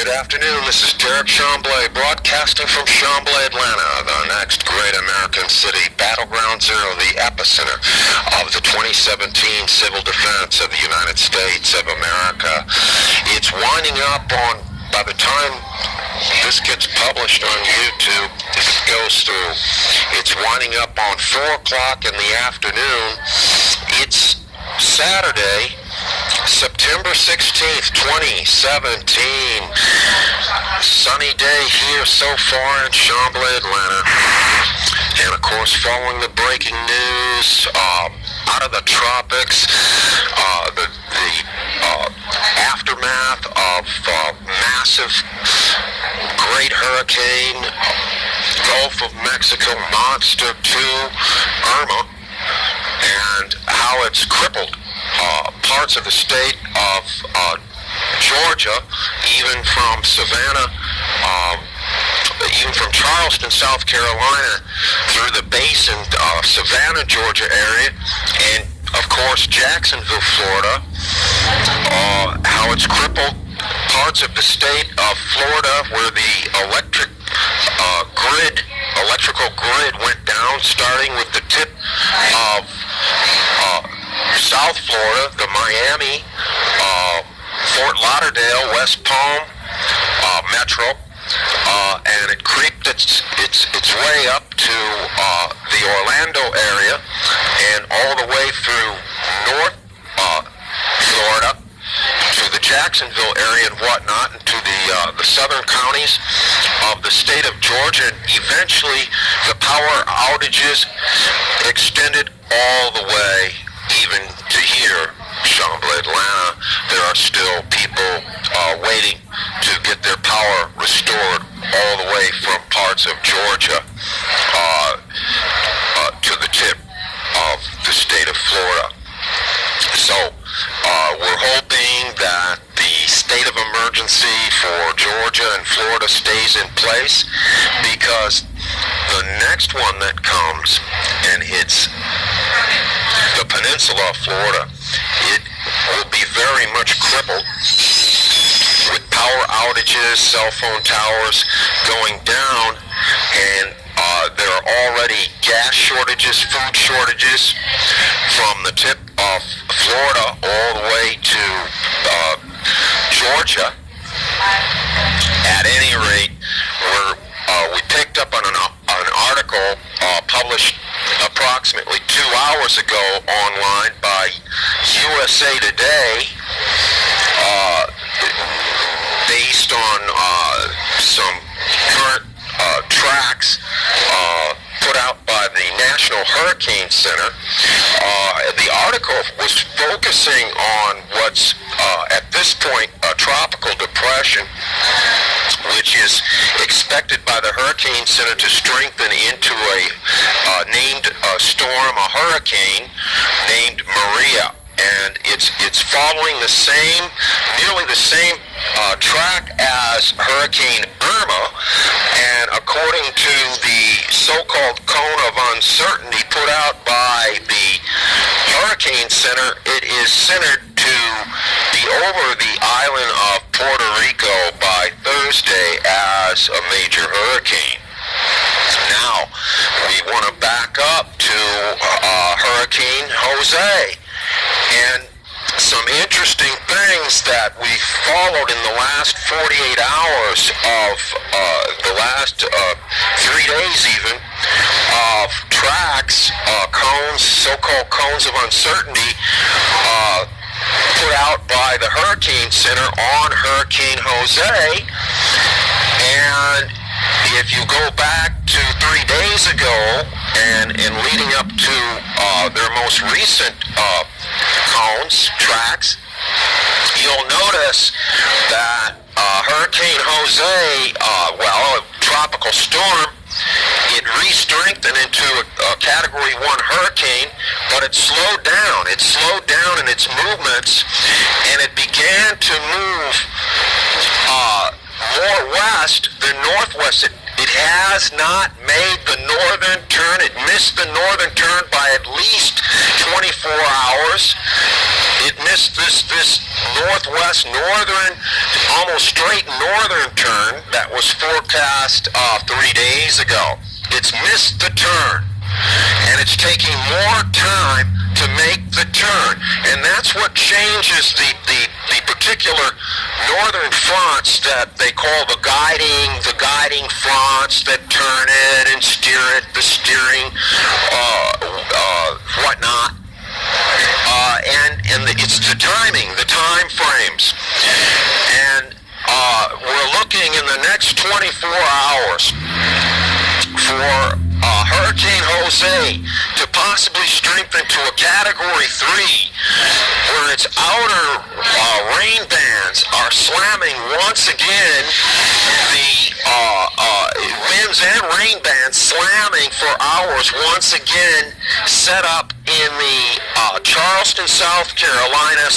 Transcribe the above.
Good afternoon, this is Derek Chamblee, broadcasting from Chamblee, Atlanta, the next great American city, Battleground Zero, the epicenter of the 2017 civil defense of the United States of America. It's winding up on, by the time this gets published on YouTube, if it goes through, it's winding up on 4 o'clock in the afternoon. It's Saturday, September 16th, 2017. Sunny day here so far in Chamblee, Atlanta. And of course, following the breaking news out of the tropics, the aftermath of massive great hurricane, Gulf of Mexico monster 2, IRMA, and how it's crippled parts of the state of Georgia, even from Savannah, even from Charleston, South Carolina, through the basin, Savannah, Georgia area, and of course Jacksonville, Florida, how it's crippled parts of the state of Florida where the electrical grid went down, starting with the tip of South Florida, the Miami, Fort Lauderdale, West Palm metro, and it creeped its way up to the Orlando area and all the way through North Florida to the Jacksonville area and whatnot, and to the southern counties of the state of Georgia, and eventually the power outages extended all the way even to here, Chamblee, Atlanta. There are still people waiting to get their power restored all the way from parts of Georgia to the tip of the state of Florida. So we're hoping that the state of emergency for Georgia and Florida stays in place, because the next one that comes and hits the peninsula of Florida, it will be very much crippled with power outages, cell phone towers going down, and there are already gas shortages, food shortages from the tip of Florida all the way to Georgia. At any rate, we picked up on an article published approximately 2 hours ago online by USA Today, based on some current tracks put out by the National Hurricane Center. The article was focusing on what's at this point a tropical depression, which is expected by the Hurricane Center to strengthen into a named storm, a hurricane named Maria. And it's following the same, nearly the same track as Hurricane Irma, and according to the so-called cone of uncertainty put out by the Hurricane Center, it is centered to be over the island of Puerto Rico by Thursday as a major hurricane. Now, we want to back up to Hurricane Jose. And some interesting things that we followed in the last 48 hours of the last 3 days even, of tracks, cones, so-called cones of uncertainty, put out by the Hurricane Center on Hurricane Jose. And if you go back to 3 days ago and leading up to their most recent cones, tracks, you'll notice that Hurricane Jose, a tropical storm, it re-strengthened into a Category 1 hurricane, but it slowed down. It slowed down in its movements, and it began to move more west than northwest. It has not made the northern turn. It missed the northern turn by at least 24 hours. It missed this northwest, northern, almost straight northern turn that was forecast 3 days ago. It's missed the turn, and it's taking more time to make the turn, and that's what changes the particular northern fronts that they call the guiding fronts that turn it and steer it, the steering, whatnot. It's the timing, the time frames, and we're looking in the next 24 hours for Hurricane Jose to possibly strengthen to a Category 3, where its outer rain bands are slamming once again. The winds and rain bands slamming for hours once again, set up in the Charleston, South Carolina,